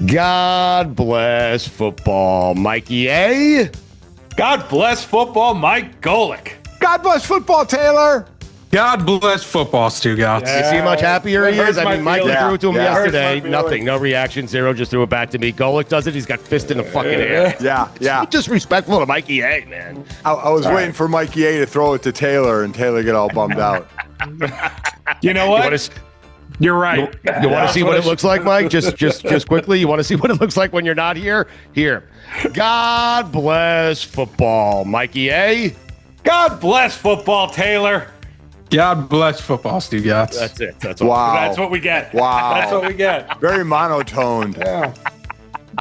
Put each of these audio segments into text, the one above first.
God bless football, Mikey A. God bless football, Mike Golic. God bless football, Taylor. God bless football, Stu Gotts. You see how much happier he is? I mean, Mike threw it to him yesterday. Hurts my Nothing. No reaction. Zero. Just threw it back to me. Golic does it. He's got fist in the fucking air. Yeah. Disrespectful to Mikey A, man. I was waiting for Mikey A to throw it to Taylor, and Taylor get all bummed out. You know what? You're right. You want to see what it looks like, Mike? Just quickly. You want to see what it looks like when you're not here? Here. God bless football, Mikey A. God bless football, Taylor. God bless football, Stu Gotts. That's it. That's Wow. That's what we get. Wow. That's what we get. Very monotoned.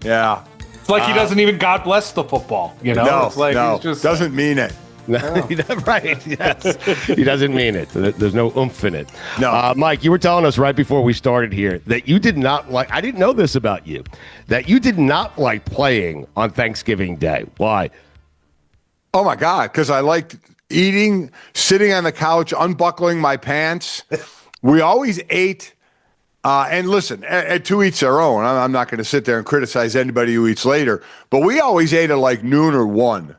Yeah. It's like he doesn't even God bless the football. You know? No, It's like no. he's just Doesn't mean it. Right. Yes. He doesn't mean it. There's no oomph in it. No. Mike, you were telling us right before we started here that you did not like, I didn't know this about you, that you did not like playing on Thanksgiving Day. Why? Oh, my God. Because I liked eating, sitting on the couch, unbuckling my pants. We always ate. And listen, to each their own. I'm not going to sit there and criticize anybody who eats later. But we always ate at like noon or 1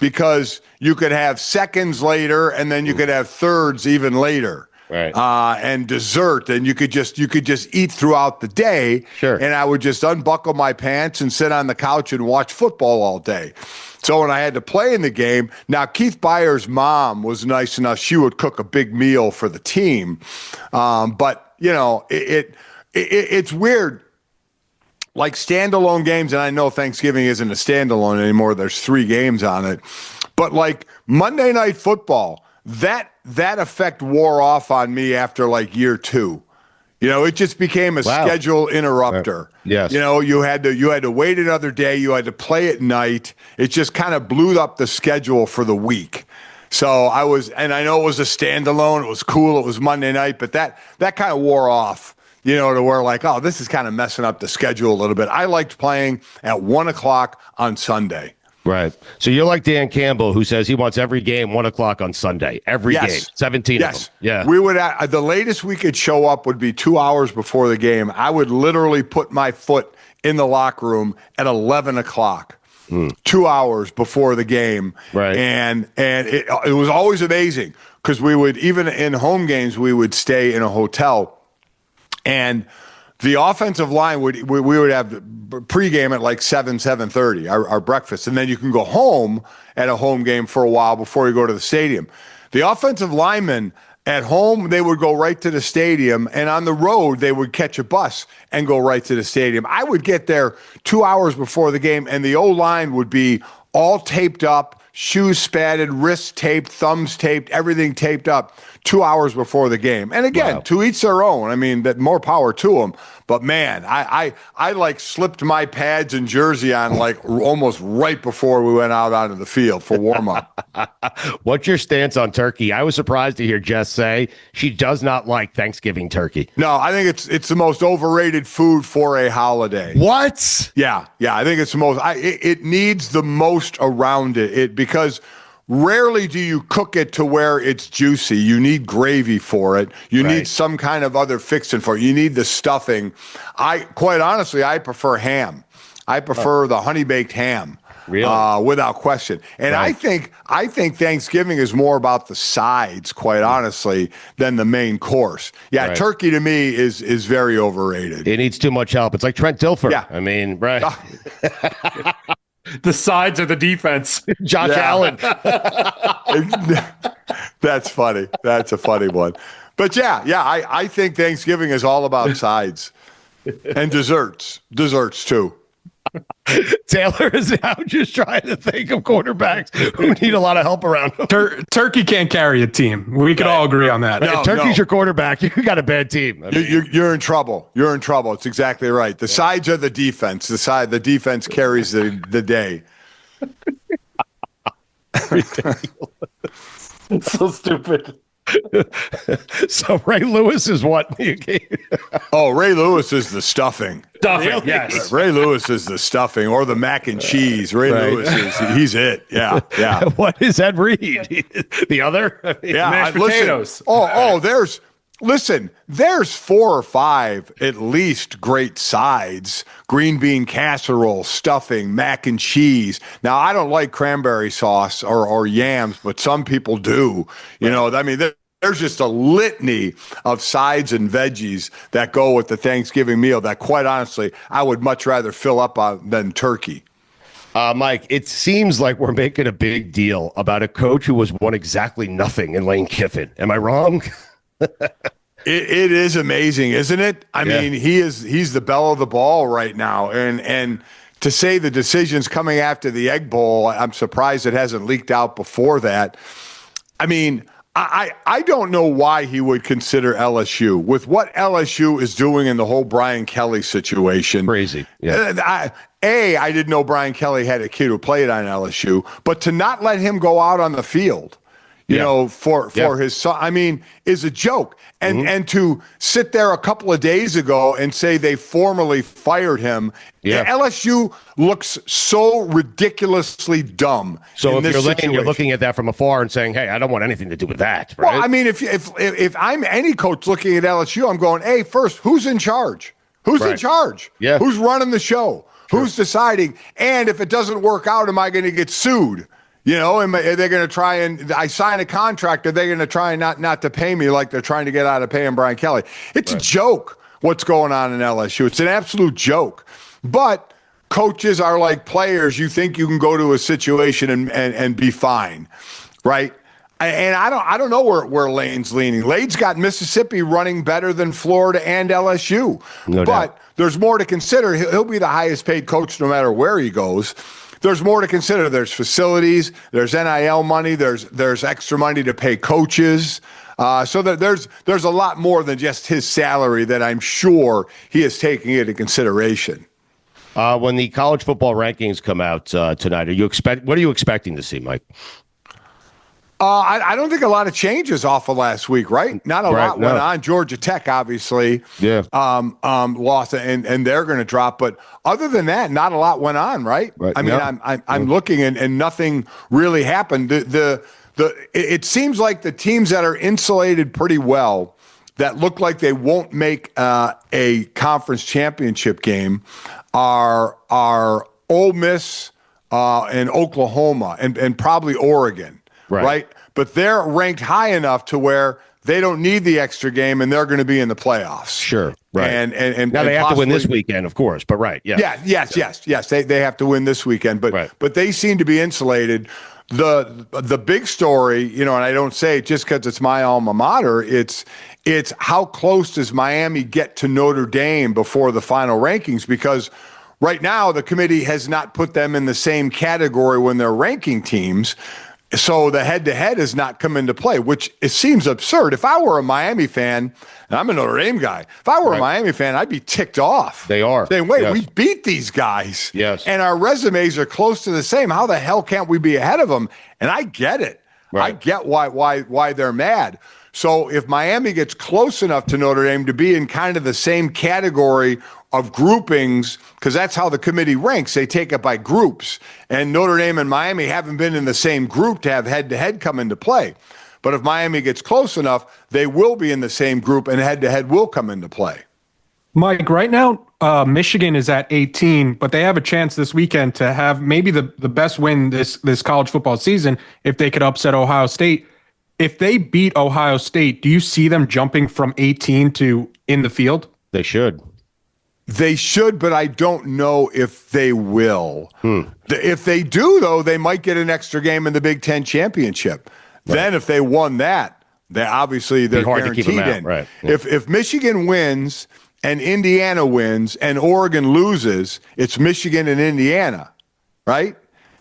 because you could have seconds later and then you could have thirds even later. Right. And dessert, and you could just eat throughout the day. Sure. And I would just unbuckle my pants and sit on the couch and watch football all day. So when I had to play in the game, now Keith Byers' mom was nice enough; she would cook a big meal for the team. But you know, it's weird. Like standalone games, and I know Thanksgiving isn't a standalone anymore. There's 3 games on it, but like Monday Night Football, that effect wore off on me after like year 2. You know, it just became a schedule interrupter. Yes. You know, you had to wait another day. You had to play at night. It just kind of blew up the schedule for the week. So and I know it was a standalone. It was cool. It was Monday night, but that kind of wore off. You know, to where like, oh, this is kind of messing up the schedule a little bit. I liked playing at 1:00 on Sunday. Right. So you're like Dan Campbell, who says he wants every game 1:00 on Sunday. Every game. 17 of them. Yeah. We would, the latest we could show up would be 2 hours before the game. I would literally put my foot in the locker room at 11:00. 2 hours before the game. Right. And it was always amazing because we would, even in home games, we would stay in a hotel. And the offensive line we would have pregame at like 7:30, our breakfast, and then you can go home at a home game for a while before you go to the stadium. The offensive linemen at home, they would go right to the stadium, and on the road they would catch a bus and go right to the stadium. I would get there 2 hours before the game, and the O-line would be all taped up, shoes spatted, wrists taped, thumbs taped, everything taped up 2 hours before the game. And again, to each their own. I mean, that more power to them. But man, I like slipped my pads and jersey on like almost right before we went out onto the field for warm up. What's your stance on turkey? I was surprised to hear Jess say she does not like Thanksgiving turkey. No, I think it's the most overrated food for a holiday. What? Yeah. I think it's the most. It needs the most around it because rarely do you cook it to where it's juicy. You need gravy for it. You need some kind of other fixing for it. You need the stuffing. Quite honestly, I prefer ham. I prefer the honey baked ham. Really? Without question. And I think Thanksgiving is more about the sides, quite honestly, than the main course. Yeah, turkey to me is very overrated. It needs too much help. It's like Trent Dilfer. Yeah. I mean, right. the sides of the defense. Josh Allen. That's funny. That's a funny one. But I think Thanksgiving is all about sides and desserts. Desserts too. Taylor is now just trying to think of quarterbacks who need a lot of help around him. Turkey can't carry a team. We could all agree on that. If Turkey's your quarterback, you got a bad team. I mean, you're in trouble. You're in trouble. It's exactly right. The sides are the defense. The defense carries the day. It's so stupid. So Ray Lewis is what? Ray Lewis is the stuffing. Stuffing, yes. Ray Lewis is the stuffing or the mac and cheese. Ray Lewis he's it. Yeah. What is Ed Reed? The other? Mashed potatoes. listen, there's 4 or 5 at least great sides: green bean casserole, stuffing, mac and cheese. Now, I don't like cranberry sauce or yams, but some people do. You know, I mean, there's just a litany of sides and veggies that go with the Thanksgiving meal that, quite honestly, I would much rather fill up on than turkey. Mike, it seems like we're making a big deal about a coach who was won exactly nothing in Lane Kiffin. Am I wrong? It is amazing, isn't it? I mean, he's the belle of the ball right now. And to say the decisions coming after the Egg Bowl, I'm surprised it hasn't leaked out before that. I mean, I don't know why he would consider LSU with what LSU is doing in the whole Brian Kelly situation. Crazy. Yeah. I didn't know Brian Kelly had a kid who played on LSU, but to not let him go out on the field, you know, for his son, I mean, is a joke. And to sit there a couple of days ago and say they formally fired him, LSU looks so ridiculously dumb. So if you're Lane, you're looking at that from afar and saying, hey, I don't want anything to do with that. Right? Well, I mean, if I'm any coach looking at LSU, I'm going, hey, first, who's in charge? Who's in charge? Yeah. Who's running the show? Sure. Who's deciding? And if it doesn't work out, am I going to get sued? You know, are they going to try and I sign a contract? Are they going to try and not to pay me like they're trying to get out of paying Brian Kelly? It's a joke what's going on in LSU. It's an absolute joke. But coaches are like players. You think you can go to a situation and be fine, right? And I don't know where Lane's leaning. Lane's got Mississippi running better than Florida and LSU. No doubt. But there's more to consider. He'll be the highest paid coach no matter where he goes. There's more to consider. There's facilities, there's NIL money, there's extra money to pay coaches. So that there's a lot more than just his salary that I'm sure he is taking into consideration. When the college football rankings come out tonight, what are you expecting to see, Mike? I don't think a lot of changes off of last week, right? Not a lot went on. Georgia Tech, obviously, lost, and they're going to drop. But other than that, not a lot went on, right? I mean, I'm looking, and nothing really happened. It seems like the teams that are insulated pretty well, that look like they won't make a conference championship game, are Ole Miss and Oklahoma, and probably Oregon. Right. But they're ranked high enough to where they don't need the extra game and they're going to be in the playoffs. Sure. Right. And now they have to win this weekend, of course. But right. Yeah. Yes. They have to win this weekend. But they seem to be insulated. The big story, you know, and I don't say it just because it's my alma mater, it's how close does Miami get to Notre Dame before the final rankings? Because right now the committee has not put them in the same category when they're ranking teams. So the head-to-head has not come into play, which it seems absurd. If I were a Miami fan, and I'm a Notre Dame guy, if I were a Miami fan, I'd be ticked off. They are. Saying, wait, we beat these guys. Yes. And our resumes are close to the same. How the hell can't we be ahead of them? And I get it. Right. I get why they're mad. So if Miami gets close enough to Notre Dame to be in kind of the same category of groupings, because that's how the committee ranks. They take it by groups. And Notre Dame and Miami haven't been in the same group to have head-to-head come into play. But if Miami gets close enough, they will be in the same group and head-to-head will come into play. Mike, right now, Michigan is at 18, but they have a chance this weekend to have maybe the best win this college football season if they could upset Ohio State. If they beat Ohio State, do you see them jumping from 18 to in the field? They should. They should, but I don't know if they will. If they do, though, they might get an extra game in the Big Ten championship. Right. Then if they won that, they're guaranteed in. Right. Yeah. If Michigan wins and Indiana wins and Oregon loses, it's Michigan and Indiana, right?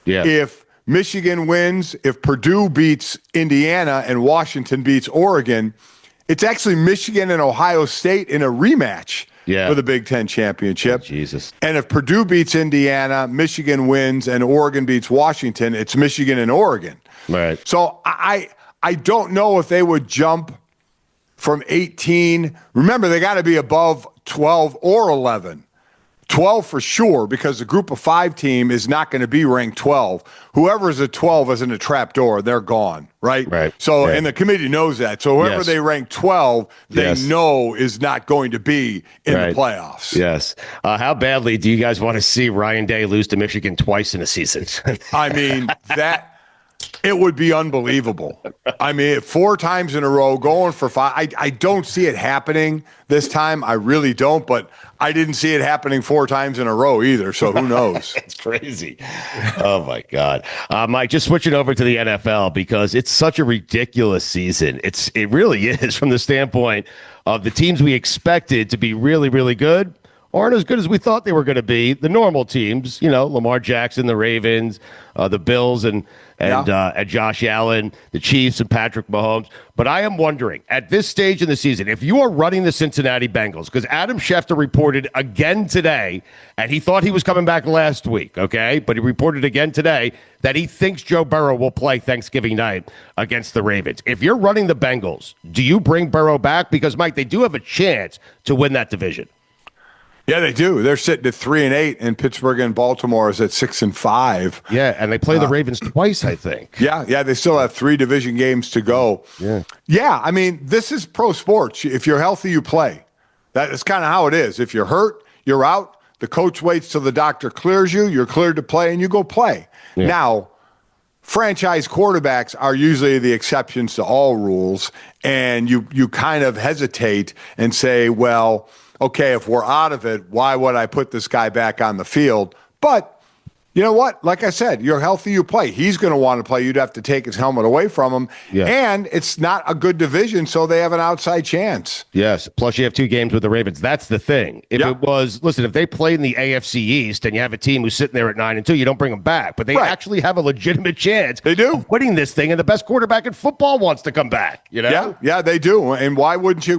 Yeah. If Michigan wins, if Purdue beats Indiana and Washington beats Oregon, it's actually Michigan and Ohio State in a rematch. For the Big Ten championship. Oh, Jesus. And if Purdue beats Indiana, Michigan wins, and Oregon beats Washington, it's Michigan and Oregon. Right. So I don't know if they would jump from 18. Remember, they got to be above 12 or 11 12 for sure, because the group of 5 team is not going to be ranked 12. Whoever is at 12 is in a trap door. They're gone, right? Right. So, yeah. and the committee knows that. So whoever they rank 12, they know is not going to be in the playoffs. Yes. How badly do you guys want to see Ryan Day lose to Michigan twice in a season? I mean, it would be unbelievable. I mean, 4 times in a row, going for 5. I don't see it happening this time. I really don't, but I didn't see it happening 4 times in a row either, so who knows? It's crazy. Oh, my God. Mike, just switching over to the NFL, because it's such a ridiculous season. It really is, from the standpoint of the teams we expected to be really, really good aren't as good as we thought they were going to be. The normal teams, Lamar Jackson, the Ravens, the Bills, and Josh Allen, the Chiefs, and Patrick Mahomes. But I am wondering, at this stage in the season, if you are running the Cincinnati Bengals, because Adam Schefter reported again today, and he thought he was coming back last week, okay? But he reported again today that he thinks Joe Burrow will play Thanksgiving night against the Ravens. If you're running the Bengals, do you bring Burrow back? Because, Mike, they do have a chance to win that division. Yeah, they do. They're sitting at 3-8, and Pittsburgh and Baltimore is at 6-5. Yeah, and they play the Ravens twice, I think. Yeah, they still have 3 division games to go. Yeah. I mean, this is pro sports. If you're healthy, you play. That is kind of how it is. If you're hurt, you're out. The coach waits till the doctor clears you. You're cleared to play, and you go play. Yeah. Now, franchise quarterbacks are usually the exceptions to all rules, and you kind of hesitate and say, well, okay, if we're out of it, why would I put this guy back on the field? But you know what? Like I said, you're healthy, you play. He's going to want to play. You'd have to take his helmet away from him. Yeah. And it's not a good division, so they have an outside chance. Yes. Plus, you have 2 games with the Ravens. That's the thing. If it was, if they played in the AFC East and you have a team who's sitting there at 9-2, you don't bring them back. But they actually have a legitimate chance of winning this thing, and the best quarterback in football wants to come back. Yeah, they do. And why wouldn't you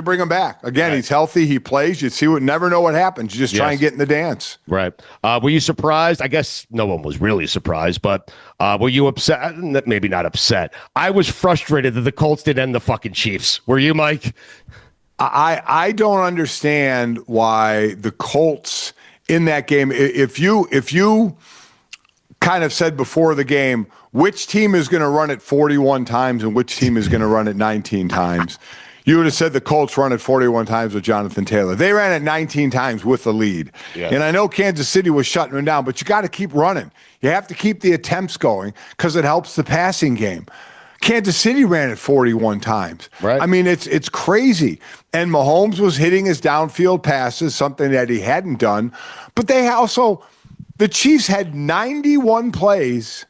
bring him back? Again, he's healthy, he plays. You never know what happens. You just try and get in the dance. Right. Were you surprised? I guess no one was really surprised, but were you upset? Maybe not upset. I was frustrated that the Colts didn't end the fucking Chiefs. Were you, Mike? I don't understand why the Colts in that game, if you kind of said before the game, which team is going to run it 41 times and which team is going to run it 19 times, you would have said the Colts run it 41 times with Jonathan Taylor. They ran it 19 times with the lead. Yeah. And I know Kansas City was shutting them down, but you got to keep running. You have to keep the attempts going because it helps the passing game. Kansas City ran it 41 times. Right. I mean, it's crazy. And Mahomes was hitting his downfield passes, something that he hadn't done. But the Chiefs had 91 plays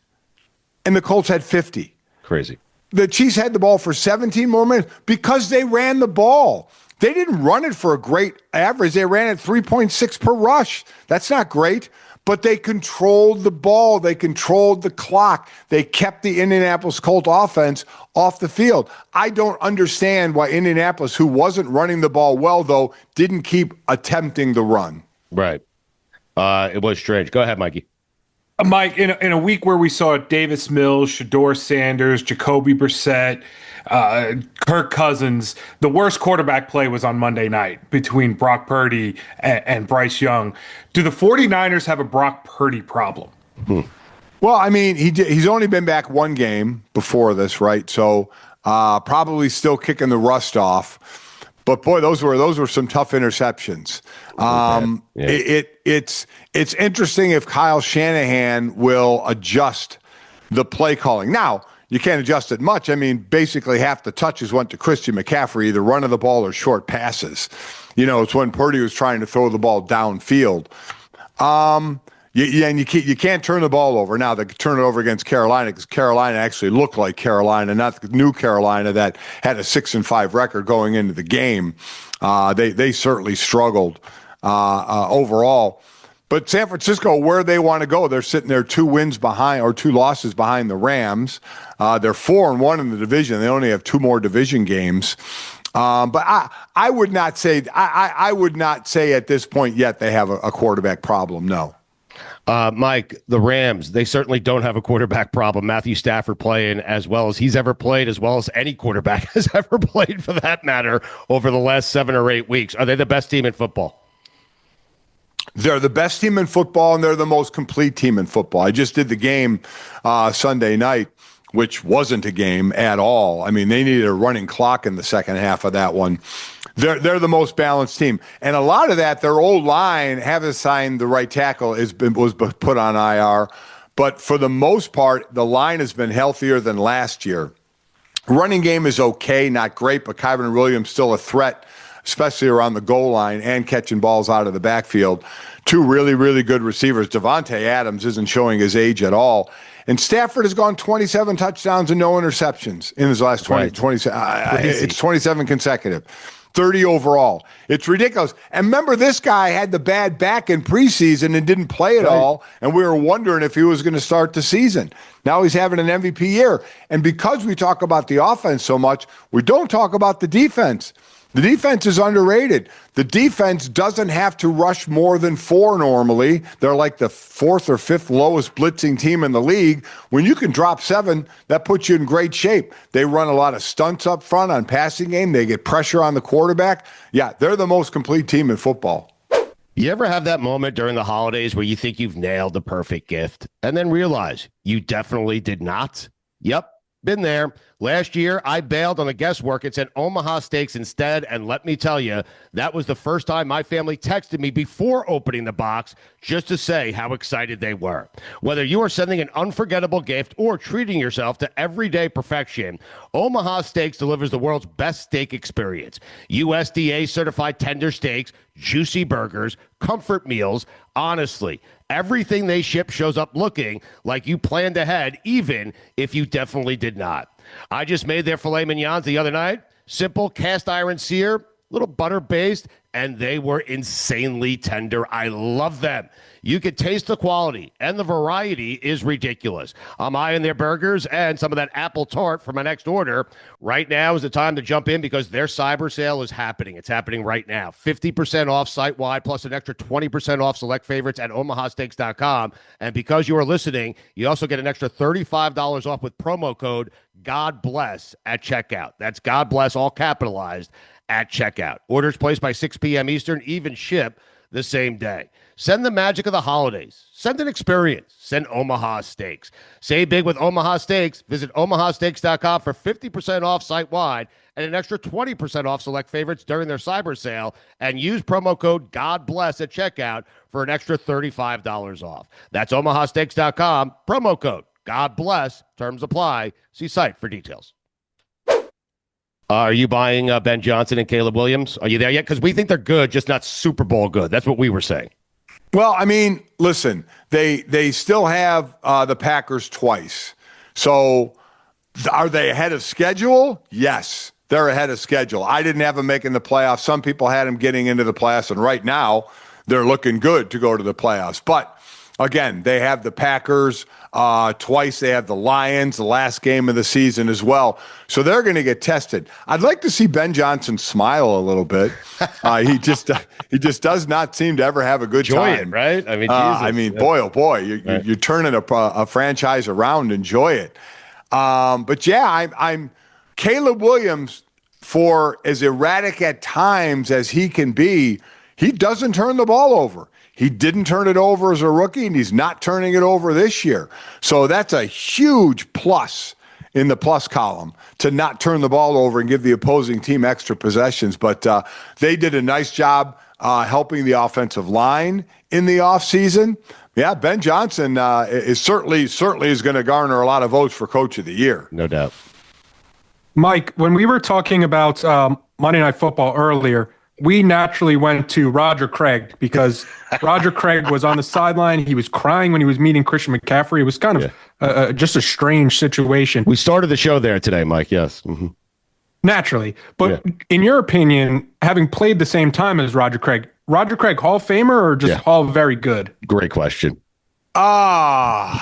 and the Colts had 50. Crazy. The Chiefs had the ball for 17 more minutes because they ran the ball. They didn't run it for a great average. They ran it 3.6 per rush. That's not great, but they controlled the ball. They controlled the clock. They kept the Indianapolis Colts offense off the field. I don't understand why Indianapolis, who wasn't running the ball well, though, didn't keep attempting the run. Right. It was strange. Go ahead, Mikey. Mike, in a week where we saw Davis Mills, Shador Sanders, Jacoby Brissett, Kirk Cousins, the worst quarterback play was on Monday night between Brock Purdy and Bryce Young. Do the 49ers have a Brock Purdy problem? Well, I mean, he's only been back 1 game before this, right? So probably still kicking the rust off. But boy, those were some tough interceptions. It's interesting if Kyle Shanahan will adjust the play calling. Now, you can't adjust it much. I mean, basically half the touches went to Christian McCaffrey, either running the ball or short passes. It's when Purdy was trying to throw the ball downfield. And you can't turn the ball over. Now, they could turn it over against Carolina because Carolina actually looked like Carolina, not the new Carolina that had a 6-5 record going into the game. They certainly struggled overall. But San Francisco, where they want to go, they're sitting there 2 wins behind or 2 losses behind the Rams. They're 4-1 in the division. They only have 2 more division games. But I would not say at this point yet they have a quarterback problem. No. Mike, the Rams, they certainly don't have a quarterback problem. Matthew Stafford playing as well as he's ever played, as well as any quarterback has ever played for that matter over the last 7 or 8 weeks. Are they the best team in football? They're the best team in football, and they're the most complete team in football. I just did the game Sunday night, which wasn't a game at all. I mean, they needed a running clock in the second half of that one. They're the most balanced team. And a lot of that, their old line, haven't signed the right tackle, was put on IR. But for the most part, the line has been healthier than last year. Running game is okay, not great, but Kyron Williams still a threat, especially around the goal line and catching balls out of the backfield. Two really, really good receivers. Devontae Adams isn't showing his age at all. And Stafford has gone 27 touchdowns and no interceptions in his last 20. It's 27 consecutive. 30 overall. It's ridiculous. And remember, this guy had the bad back in preseason and didn't play at all, and we were wondering if he was going to start the season. Now he's having an MVP year. And because we talk about the offense so much, we don't talk about the defense. The defense is underrated. The defense doesn't have to rush more than 4 normally. They're like the 4th or 5th lowest blitzing team in the league. When you can drop 7, that puts you in great shape. They run a lot of stunts up front on passing game. They get pressure on the quarterback. Yeah, they're the most complete team in football. You ever have that moment during the holidays where you think you've nailed the perfect gift and then realize you definitely did not? Yep, been there. Last year, I bailed on the guesswork and sent Omaha Steaks instead, and let me tell you, that was the first time my family texted me before opening the box just to say how excited they were. Whether you are sending an unforgettable gift or treating yourself to everyday perfection, Omaha Steaks delivers the world's best steak experience. USDA-certified tender steaks, juicy burgers, comfort meals. Honestly, everything they ship shows up looking like you planned ahead, even if you definitely did not. I just made their filet mignons the other night. Simple cast iron sear, little butter based, and they were insanely tender. I love them. You can taste the quality, and the variety is ridiculous. I'm eyeing their burgers and some of that apple tart for my next order. Right now is the time to jump in because their cyber sale is happening. It's happening right now. 50% off site-wide plus an extra 20% off select favorites at omahasteaks.com. And because you are listening, you also get an extra $35 off with promo code God Bless at checkout. That's God Bless, all capitalized, at checkout. Orders placed by 6 p.m. Eastern, even ship the same day. Send the magic of the holidays. Send an experience. Send Omaha Steaks. Save big with Omaha Steaks. Visit omahasteaks.com for 50% off site-wide and an extra 20% off select favorites during their cyber sale, and use promo code GODBLESS at checkout for an extra $35 off. That's omahasteaks.com, promo code God Bless. Terms apply. See site for details. Are you buying Ben Johnson and Caleb Williams? Are you there yet? Because we think they're good, just not Super Bowl good. That's what we were saying. Well, I mean, listen, they still have the Packers twice. So are they ahead of schedule? Yes, they're ahead of schedule. I didn't have them making the playoffs. Some people had them getting into the playoffs, and right now they're looking good to go to the playoffs. But again, they have the Packers twice. They have the Lions, the last game of the season as well. So they're going to get tested. I'd like to see Ben Johnson smile a little bit. He just does not seem to ever have a good Enjoy time. it, right? I mean, boy, oh boy, you're turning a franchise around. Enjoy it. But yeah, I'm Caleb Williams, for as erratic at times as he can be, he doesn't turn the ball over. He didn't turn it over as a rookie, and he's not turning it over this year. So that's a huge plus in the plus column to not turn the ball over and give the opposing team extra possessions. But they did a nice job helping the offensive line in the offseason. Yeah, Ben Johnson is certainly is going to garner a lot of votes for Coach of the Year. No doubt. Mike, when we were talking about Monday Night Football earlier, we naturally went to Roger Craig because Roger Craig was on the sideline. He was crying when he was meeting Christian McCaffrey. It was kind of just a strange situation. We started the show there today, Mike. Yes. Mm-hmm. Naturally. But in your opinion, having played the same time as Roger Craig, Hall of Famer or just Hall very good? Great question. Wow.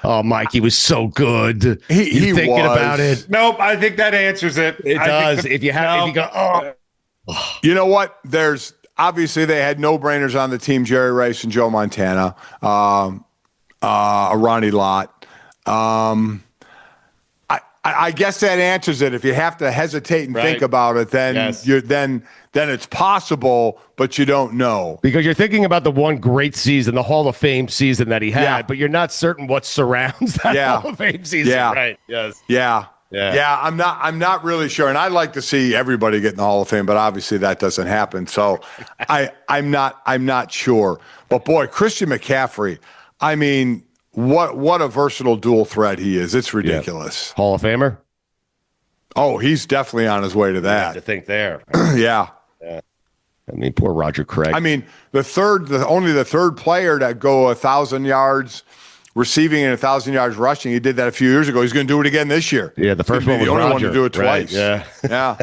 Oh, Mike, he was so good. He thinking was. about it. Nope, I think that answers it. It does. If you go, oh. You know what? There's obviously they had no-brainers on the team, Jerry Rice and Joe Montana, Ronnie Lott. I guess that answers it. If you have to hesitate and think about it, then then it's possible, but you don't know. Because you're thinking about the one great season, the Hall of Fame season that he had, but you're not certain what surrounds that Hall of Fame season. Right. Yes. Yeah. I'm not really sure. And I'd like to see everybody get in the Hall of Fame, but obviously that doesn't happen. So I'm not sure. But boy, Christian McCaffrey, I mean, what a versatile dual threat he is. It's ridiculous. Hall of Famer? Oh, he's definitely on his way to that. You have to think there. Yeah. I mean, poor Roger Craig. I mean, only the third player to go 1,000 yards receiving and 1,000 yards rushing. He did that a few years ago. He's going to do it again this year. Yeah, the first one was the only Roger. one to do it twice. Right, yeah.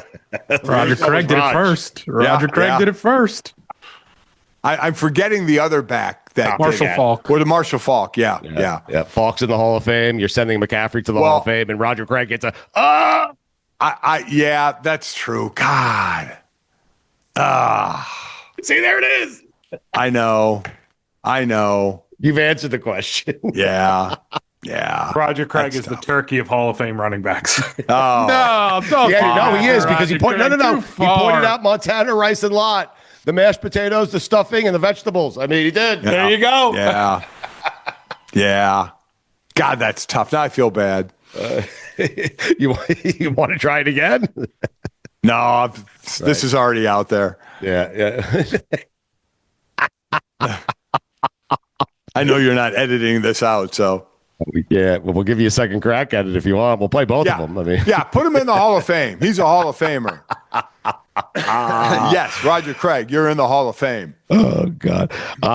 Roger Craig did it first. Roger Craig did it first. I'm forgetting the other back that Marshall Faulk. Or the Marshall Faulk. Yeah. Faulk's in the Hall of Fame. You're sending McCaffrey to the Hall of Fame, and Roger Craig gets yeah, that's true. God. See, there it is. I know. You've answered the question. Yeah. Roger Craig is the turkey of Hall of Fame running backs. Oh. No, he is because he pointed. Roger He Craig pointed out Montana, Rice, and Lott, the mashed potatoes, the stuffing, and the vegetables. I mean, he did. Yeah. There you go. Yeah. God, that's tough. Now I feel bad. You want to try it again? No, this is already out there. Yeah. I know you're not editing this out, so. Yeah, well, we'll give you a second crack at it if you want. We'll play both of them. I mean, put him in the Hall of Fame. He's a Hall of Famer. Yes, Roger Craig, you're in the Hall of Fame. Oh, God.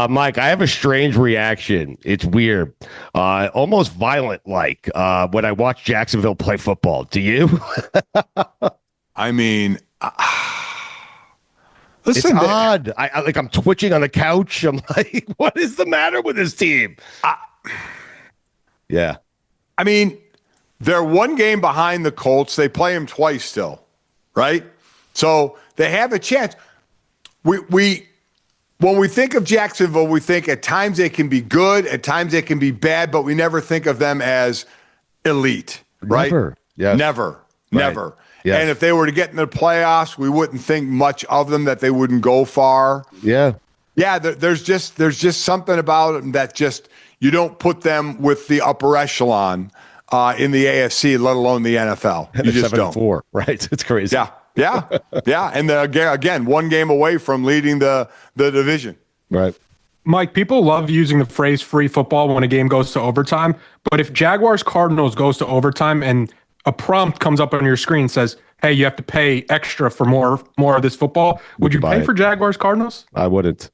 Mike, I have a strange reaction. It's weird. Almost violent-like when I watch Jacksonville play football. Do you? I mean, listen, it's odd. I'm twitching on the couch. I'm like, what is the matter with this team? Yeah. I mean, they're one game behind the Colts. They play them twice still, right? So they have a chance. When we think of Jacksonville, we think at times they can be good, at times they can be bad, but we never think of them as elite, right? Never. Yes. Never. Yes. And if they were to get in the playoffs, we wouldn't think much of them, that they wouldn't go far. Yeah. Yeah, there's just something about them that just you don't put them with the upper echelon in the AFC, let alone the NFL. You just don't. 7-4, right? It's crazy. Yeah. And again, one game away from leading the division. Right. Mike, people love using the phrase free football when a game goes to overtime. But if Jaguars Cardinals goes to overtime and a prompt comes up on your screen says, hey, you have to pay extra for more of this football, would you pay for Jaguars Cardinals? I wouldn't.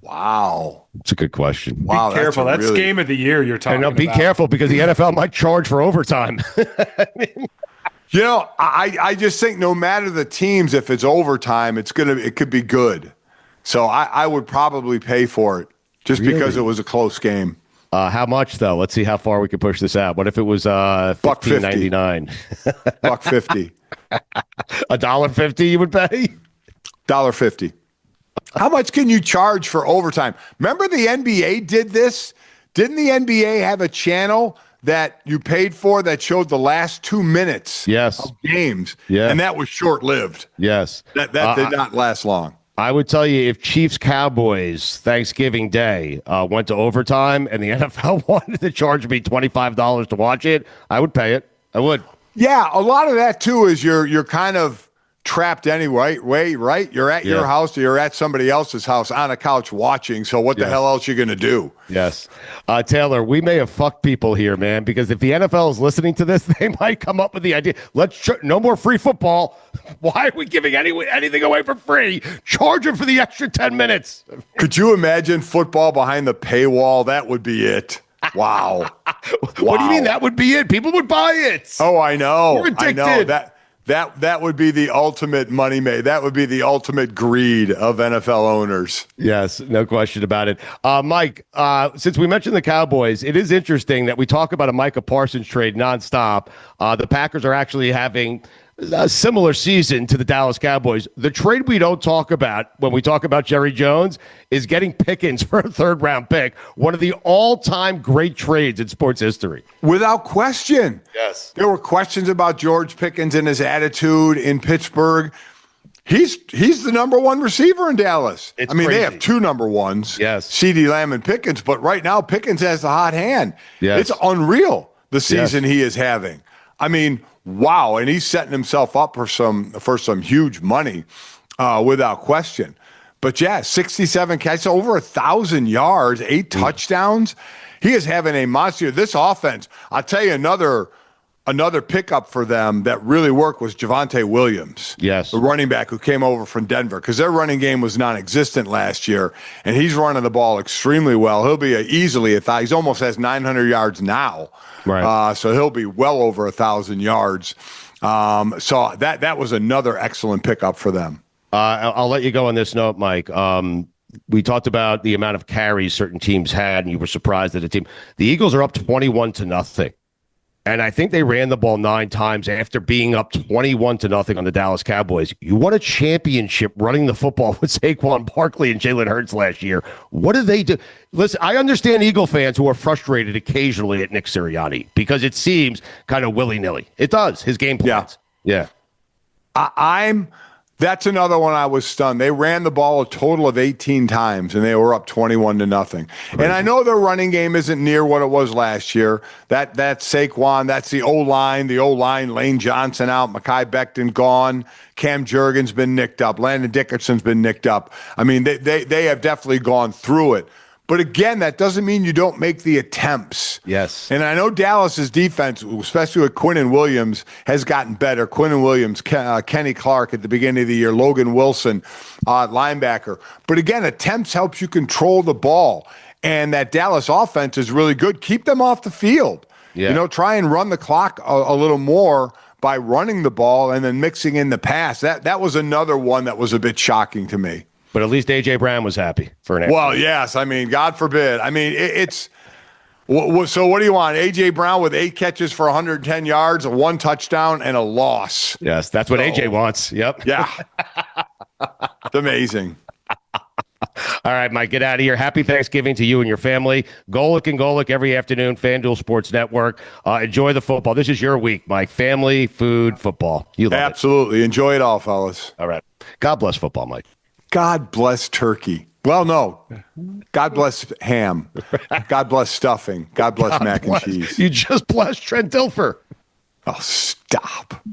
Wow. It's a good question. Wow. Be careful. That's game of the year you're talking about. Be careful because the NFL might charge for overtime. I just think no matter the teams, if it's overtime, it could be good. So I would probably pay for it just because it was a close game. How much though? Let's see how far we can push this out. What if it was $15.99? $1.50. $1.50 you would pay? $1.50. How much can you charge for overtime? Remember the NBA did this? Didn't the NBA have a channel that you paid for that showed the last 2 minutes of games? Yeah. And that was short-lived. Yes. That did not last long. I would tell you if Chiefs Cowboys Thanksgiving Day went to overtime and the NFL wanted to charge me $25 to watch it, I would pay it. I would. Yeah, a lot of that too is you're kind of trapped anyway, right? You're at your house or you're at somebody else's house on a couch watching. So what the hell else are you going to do? Yes. Taylor, we may have fucked people here, man, because if the NFL is listening to this, they might come up with the idea, no more free football. Why are we giving anything away for free? Charge them for the extra 10 minutes. Could you imagine football behind the paywall? That would be it. Wow. What do you mean that would be it? People would buy it. Oh, I know. You're addicted. I know. That would be the ultimate money made. That would be the ultimate greed of NFL owners. Yes, no question about it. Mike, since we mentioned the Cowboys, it is interesting that we talk about a Micah Parsons trade nonstop. The Packers are actually having a similar season to the Dallas Cowboys. The trade we don't talk about when we talk about Jerry Jones is getting Pickens for a third-round pick, one of the all-time great trades in sports history. Without question. Yes. There were questions about George Pickens and his attitude in Pittsburgh. He's the number one receiver in Dallas. It's They crazy. have two number ones, Yes. CeeDee Lamb and Pickens, but right now Pickens has the hot hand. Yes. It's unreal the season he is having. Wow, and he's setting himself up for some huge money, without question. But yeah, 67 catches, over 1,000 yards, 8 touchdowns. He is having a monster. This offense, I'll tell you another pickup for them that really worked was Javonte Williams. Yes. The running back who came over from Denver, because their running game was non-existent last year, and he's running the ball extremely well. He'll be easily he almost has 900 yards now. Right. So he'll be well over 1,000 yards. So that was another excellent pickup for them. I'll let you go on this note, Mike. We talked about the amount of carries certain teams had, and you were surprised at the team. The Eagles are up 21-0. And I think they ran the ball 9 times after being up 21-0 on the Dallas Cowboys. You won a championship running the football with Saquon Barkley and Jalen Hurts last year. What do they do? Listen, I understand Eagle fans who are frustrated occasionally at Nick Sirianni because it seems kind of willy-nilly. It does, his game plans. Yeah. That's another one I was stunned. They ran the ball a total of 18 times, and they were up 21-0. And I know their running game isn't near what it was last year. That's Saquon. That's the O-line. The O-line, Lane Johnson out, Mekhi Becton gone. Cam Jurgens been nicked up. Landon Dickerson's been nicked up. They have definitely gone through it. But again, that doesn't mean you don't make the attempts. Yes. And I know Dallas's defense, especially with Quinnen Williams, has gotten better. Quinnen Williams, Kenny Clark at the beginning of the year, Logan Wilson, linebacker. But again, attempts helps you control the ball. And that Dallas offense is really good. Keep them off the field. Yeah. Try and run the clock a little more by running the ball and then mixing in the pass. That was another one that was a bit shocking to me. But at least A.J. Brown was happy for an Well, yes. God forbid. It's so what do you want? A.J. Brown with 8 catches for 110 yards, 1 touchdown, and a loss. Yes, that's what A.J. wants. Yep. Yeah. It's amazing. All right, Mike, get out of here. Happy Thanksgiving to you and your family. Golic and Golic every afternoon, FanDuel Sports Network. Enjoy the football. This is your week, Mike. Family, food, football. You love it. Absolutely. Enjoy it all, fellas. All right. God bless football, Mike. God bless turkey. Well, no. God bless ham. God bless stuffing. God bless mac and cheese. You just blessed Trent Dilfer. Oh, stop.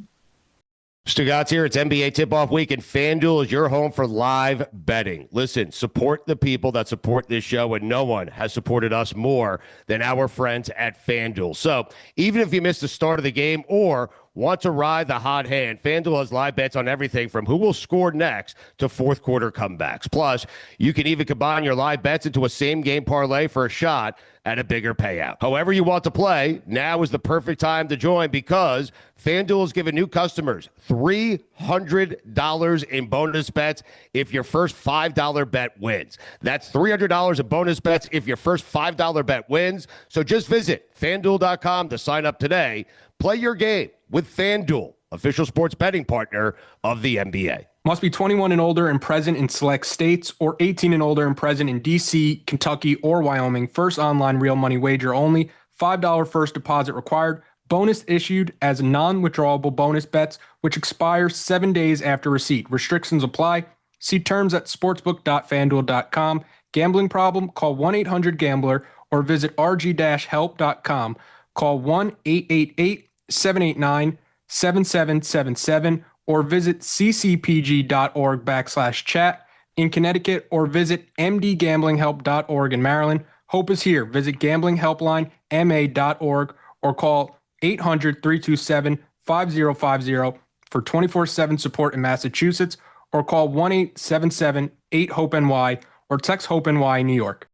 Stugatz here. It's NBA tip-off week, and FanDuel is your home for live betting. Listen, support the people that support this show, and no one has supported us more than our friends at FanDuel. So even if you missed the start of the game or want to ride the hot hand, FanDuel has live bets on everything from who will score next to fourth quarter comebacks. Plus, you can even combine your live bets into a same-game parlay for a shot at a bigger payout. However you want to play, now is the perfect time to join because FanDuel has given new customers $300 in bonus bets if your first $5 bet wins. That's $300 in bonus bets if your first $5 bet wins. So just visit FanDuel.com to sign up today. Play your game with FanDuel, official sports betting partner of the NBA. Must be 21 and older and present in select states, or 18 and older and present in D.C., Kentucky, or Wyoming. First online real money wager only. $5 first deposit required. Bonus issued as non-withdrawable bonus bets, which expire 7 days after receipt. Restrictions apply. See terms at sportsbook.fanduel.com. Gambling problem? Call 1-800-GAMBLER or visit rg-help.com. Call 1-888-789-7777 or visit ccpg.org/chat in Connecticut or visit mdgamblinghelp.org in Maryland. Hope is here. Visit gamblinghelplinema.org or call 800-327-5050 for 24/7 support in Massachusetts or call 1-877-8-HOPE-NY or text HOPE-NY New York.